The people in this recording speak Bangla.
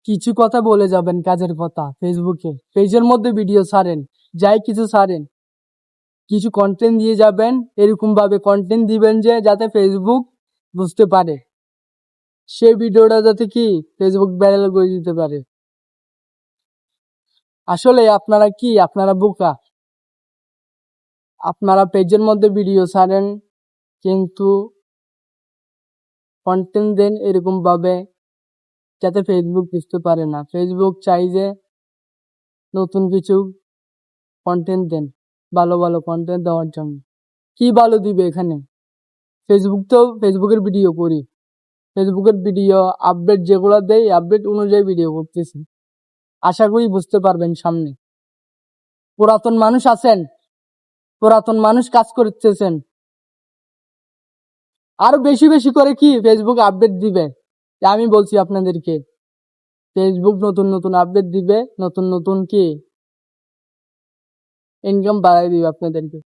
কিছু কথা বলে যাবেন, কাজের কথা। ফেসবুকে পেজের মধ্যে ভিডিও ছাড়েন, যাই কিছু ছাড়েন, কিছু কন্টেন্ট দিয়ে যাবেন। এরকম ভাবে কন্টেন্ট দিবেন যে যাতে ফেসবুক বুঝতে পারে, সেই ভিডিওটা যাতে কি ফেসবুক ভাইরাল করে দিতে পারে। আসলে আপনারা বোকা। আপনারা পেজের মধ্যে ভিডিও ছাড়েন, কিন্তু কন্টেন্ট দেন এরকম ভাবে যাতে ফেসবুক বুঝতে পারে না। ফেসবুক চাই যে নতুন কিছু কন্টেন্ট দেন, ভালো ভালো কন্টেন্ট দেওয়ার জন্য। কি ভালো দিবে এখানে? ফেসবুকের ভিডিও করি, ফেসবুকের ভিডিও আপডেট যেগুলো দেয়, আপডেট অনুযায়ী ভিডিও করতেছি। আশা করি বুঝতে পারবেন সামনে। পুরাতন মানুষ কাজ করতেছেন, আরো বেশি বেশি করে কি ফেসবুক আপডেট দিবে। আমি বলছি আপনাদেরকে, ফেসবুক নতুন নতুন আপডেট দিবে, নতুন নতুন কি ইনকাম বাড়াই দিবে আপনাদেরকে।